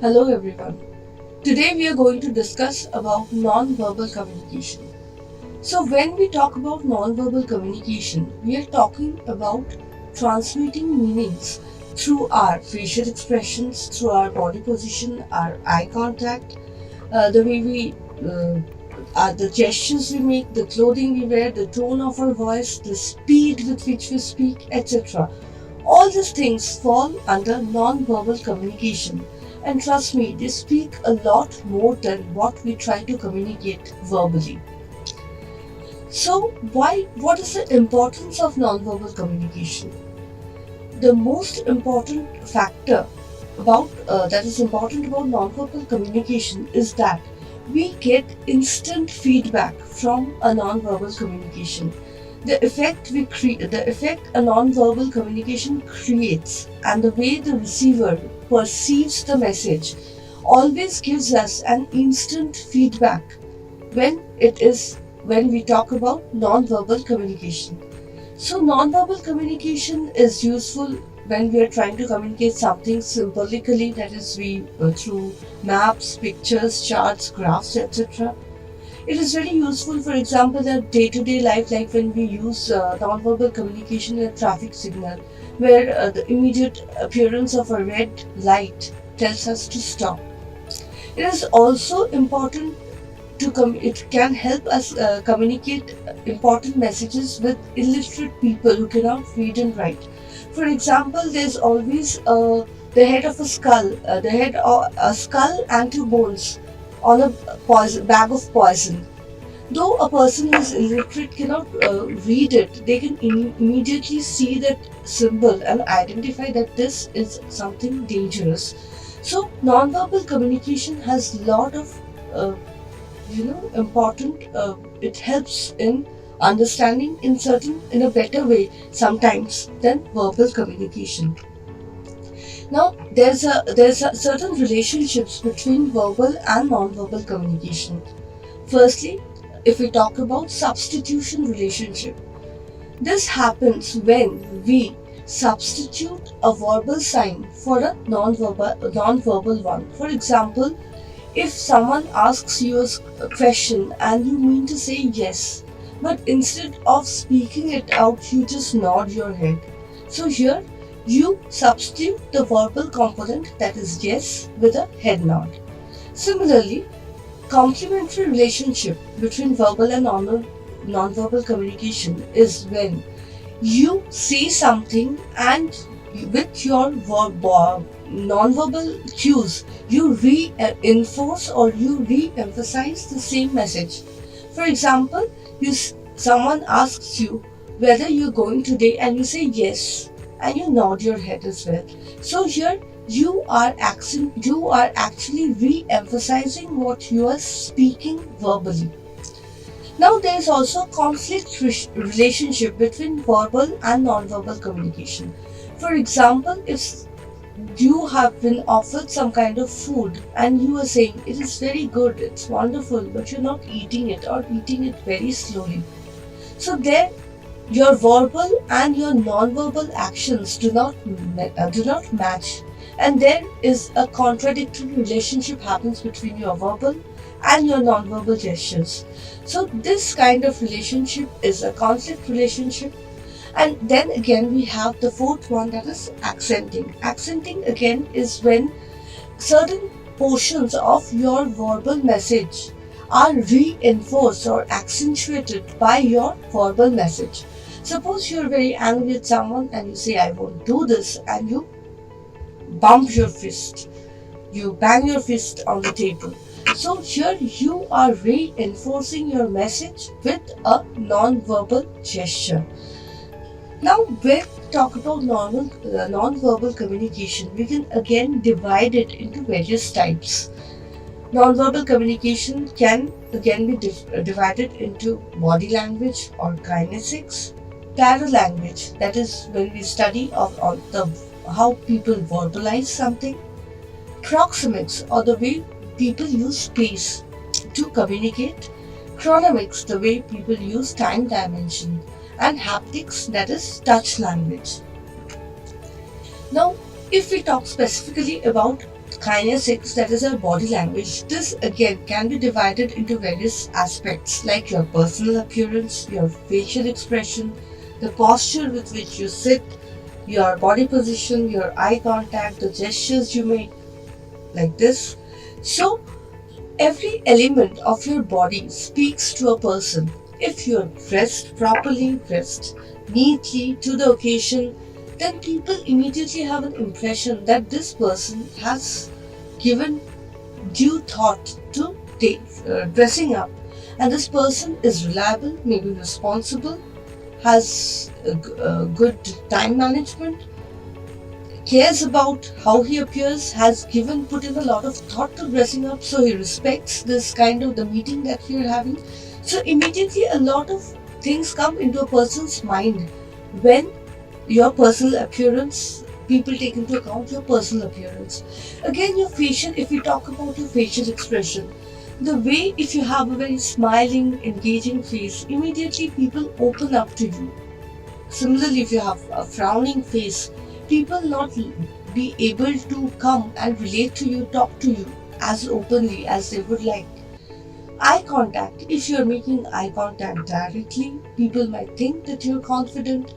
Hello everyone. Today we are going to discuss about non-verbal communication. So when we talk about non-verbal communication, we are talking about transmitting meanings through our facial expressions, through our body position, our eye contact, the way the gestures we make, the clothing we wear, the tone of our voice, the speed with which we speak, etc. All these things fall under non-verbal communication. And trust me, they speak a lot more than what we try to communicate verbally. So, what is the importance of non-verbal communication? The most important factor that is important about non-verbal communication is that we get instant feedback from a non-verbal communication. The effect a non-verbal communication creates and the way the receiver perceives the message always gives us an instant feedback when we talk about non-verbal communication. So non-verbal communication is useful when we are trying to communicate something symbolically, that is we through maps, pictures, charts, graphs, etc. It is very useful, for example, in day-to-day life, like when we use non-verbal communication in a traffic signal, where the immediate appearance of a red light tells us to stop. It is also important it can help us communicate important messages with illiterate people who cannot read and write. For example, there's always the head of a skull, the head of a skull and two bones on a bag of poison. Though a person who is illiterate cannot read it, they can immediately see that symbol and identify that this is something dangerous. So, nonverbal communication has a lot of important. It helps in understanding in a better way sometimes than verbal communication. Now, there's a certain relationships between verbal and non-verbal communication. Firstly, if we talk about substitution relationship, this happens when we substitute a verbal sign for a non-verbal one. For example, if someone asks you a question and you mean to say yes, but instead of speaking it out, you just nod your head. So here, you substitute the verbal component, that is yes, with a head nod. Similarly, complementary relationship between verbal and non-verbal communication is when you say something and with your non-verbal cues you reinforce or you re-emphasize the same message. For example, someone asks you whether you're going today and you say yes and you nod your head as well. So here you are actually re-emphasizing what you are speaking verbally. Now there is also a conflict relationship between verbal and non-verbal communication. For example, if you have been offered some kind of food and you are saying it is very good, it's wonderful, but you're not eating it or eating it very slowly. So there your verbal and your non-verbal actions do not match, and there is a contradictory relationship happens between your verbal and your non-verbal gestures. So this kind of relationship is a conflict relationship. And then again we have the fourth one, that is accenting. Accenting again is when certain portions of your verbal message are reinforced or accentuated by your verbal message. Suppose you're very angry with someone and you say, I won't do this, and you bump your fist. You bang your fist on the table. So here you are reinforcing your message with a non-verbal gesture. Now, when we talk about non-verbal communication, we can again divide it into various types. Non-verbal communication can again be divided into body language or kinesics, paralanguage, that is when we study of how people verbalize something, proxemics, or the way people use space to communicate, chronomics, the way people use time dimension, and haptics, that is touch language. Now, if we talk specifically about kinesics, that is our body language. This again can be divided into various aspects like your personal appearance, your facial expression, the posture with which you sit, your body position, your eye contact, the gestures you make, like this. So, every element of your body speaks to a person. If you're dressed properly, dressed neatly to the occasion, then people immediately have an impression that this person has given due thought to dressing up, and this person is reliable, maybe responsible, has a good time management, cares about how he appears, has put in a lot of thought to dressing up, so he respects this kind of the meeting that we're having. So immediately a lot of things come into a person's mind when your personal appearance, people take into account your personal appearance. Again, your facial, if we talk about your facial expression, the way, if you have a very smiling, engaging face, immediately people open up to you. Similarly, if you have a frowning face, people not be able to come and relate to you, talk to you as openly as they would like. Eye contact. If you're making eye contact directly, people might think that you're confident.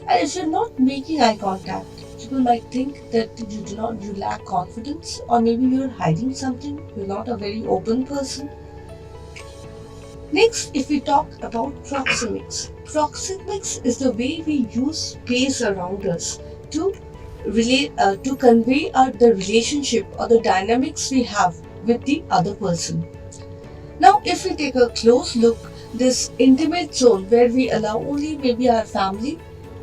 And if you're not making eye contact, people might think that you lack confidence, or maybe you're hiding something, you're not a very open person. Next, if we talk about proxemics is the way we use space around us to to convey the relationship or the dynamics we have with the other person. Now, if we take a close look, this intimate zone where we allow only maybe our family,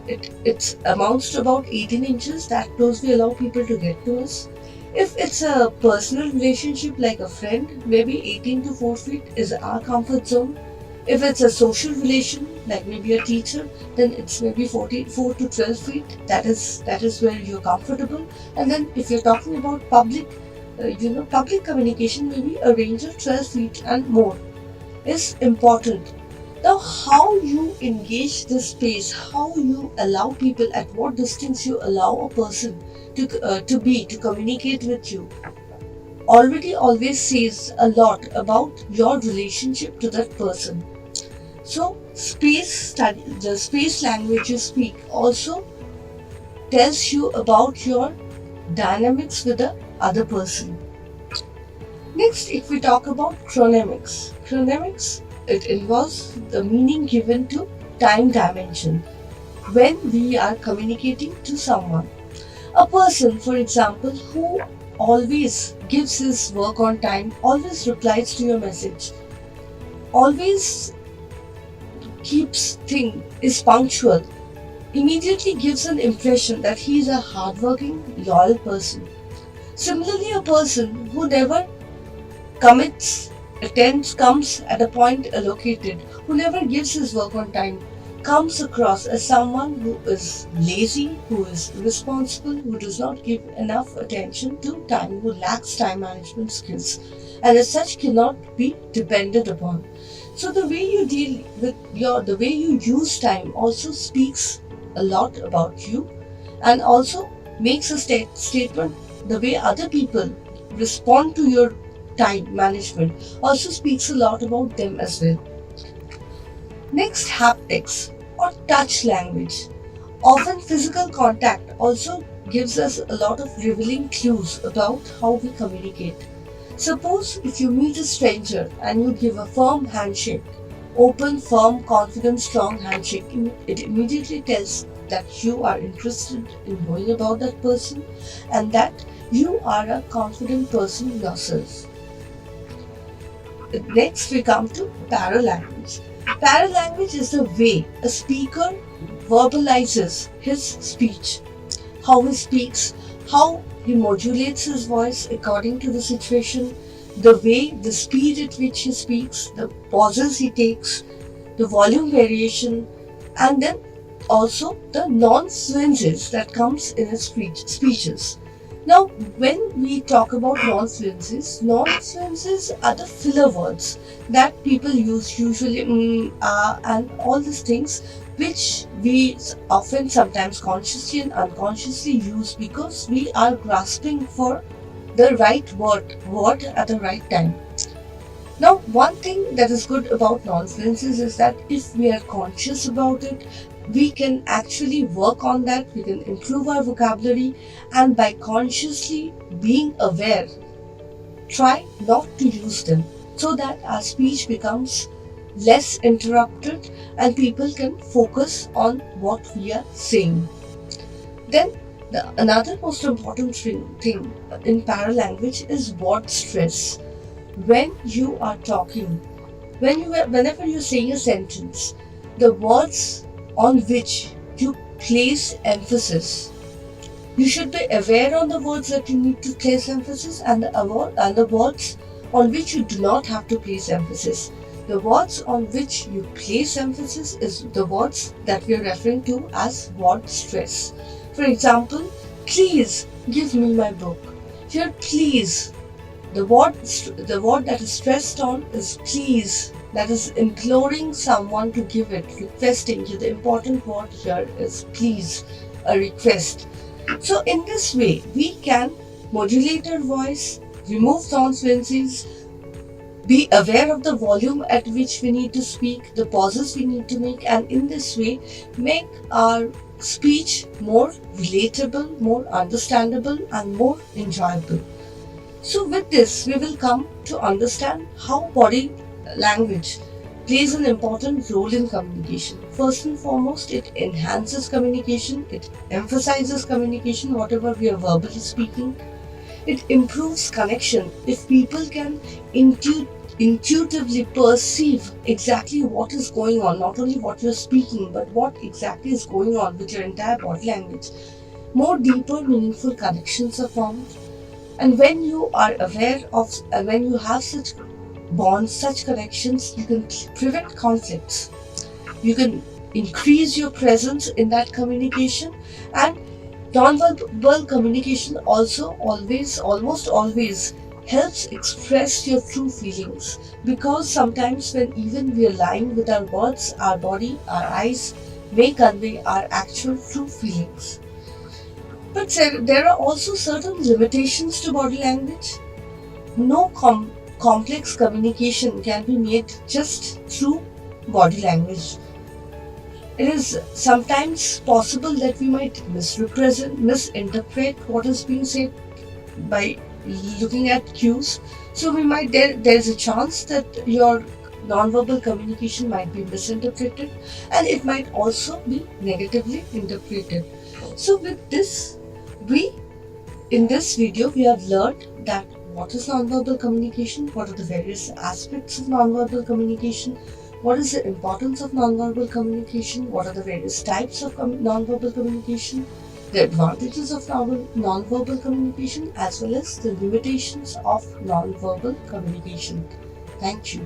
it amounts to about 18 inches. That close we allow people to get to us. If it's a personal relationship like a friend, maybe 18 to 4 feet is our comfort zone. If it's a social relation, like maybe a teacher, then it's maybe 4 to 12 feet. That is where you're comfortable. And then if you're talking about public communication, maybe a range of 12 feet and more is important. Now, how you engage this space, how you allow people, at what distance you allow a person to communicate with you, already always says a lot about your relationship to that person. So, the space language you speak also tells you about your dynamics with the other person. Next, if we talk about chronemics, it involves the meaning given to time dimension when we are communicating to someone. A person, for example, who always gives his work on time, always replies to your message, always is punctual, immediately gives an impression that he is a hardworking, loyal person. Similarly, a person who never comes at a point allocated, who never gives his work on time, comes across as someone who is lazy, who is irresponsible, who does not give enough attention to time, who lacks time management skills, and as such cannot be depended upon. So the way you the way you use time also speaks a lot about you, and also makes a statement. The way other people respond to your time management also speaks a lot about them as well. Next, haptics or touch language. Often physical contact also gives us a lot of revealing clues about how we communicate. Suppose if you meet a stranger and you give a firm handshake, open, firm, confident, strong handshake, it immediately tells that you are interested in knowing about that person and that you are a confident person yourself. Next, we come to paralanguage. Paralanguage is the way a speaker verbalizes his speech, how he speaks, how he modulates his voice according to the situation, the speed at which he speaks, the pauses he takes, the volume variation, and then also the non-fluences that comes in his speeches. Now, when we talk about non-fluences are the filler words that people use usually, and all these things which we often sometimes consciously and unconsciously use because we are grasping for the right word at the right time. Now, one thing that is good about non-fluencies is that if we are conscious about it, we can actually work on that, we can improve our vocabulary, and by consciously being aware, try not to use them so that our speech becomes less interrupted and people can focus on what we are saying. Then, another most important thing in paralanguage is word stress. When you are talking, whenever you're saying a sentence, the words on which you place emphasis, you should be aware on the words that you need to place emphasis, and the words on which you do not have to place emphasis. The words on which you place emphasis is the words that we are referring to as word stress. For example, please give me my book. Here, please, the word that is stressed on is please. That is imploring someone to give it, requesting you. The important word here is please, a request. So in this way, we can modulate our voice, remove non-fluencies, be aware of the volume at which we need to speak, the pauses we need to make, and in this way, make our speech more relatable, more understandable, and more enjoyable. So with this, we will come to understand how body language plays an important role in communication. First and foremost, it enhances communication, it emphasizes communication, whatever we are verbally speaking. It improves connection if people can intuitively perceive exactly what is going on, not only what you're speaking, but what exactly is going on with your entire body language. More deeper, meaningful connections are formed. And when you are aware of, when you have such bonds, such connections, you can prevent conflicts. You can increase your presence in that communication, and non-verbal communication also almost always helps express your true feelings, because sometimes when even we are lying with our words, our body, our eyes may convey our actual true feelings. But there are also certain limitations to body language. No complex communication can be made just through body language. It is sometimes possible that we might misinterpret what is being said by looking at cues. So there's a chance that your nonverbal communication might be misinterpreted, and it might also be negatively interpreted. So with this, in this video we have learned that what is nonverbal communication, what are the various aspects of nonverbal communication, what is the importance of nonverbal communication, what are the various types of nonverbal communication, the advantages of nonverbal communication, as well as the limitations of nonverbal communication. Thank you.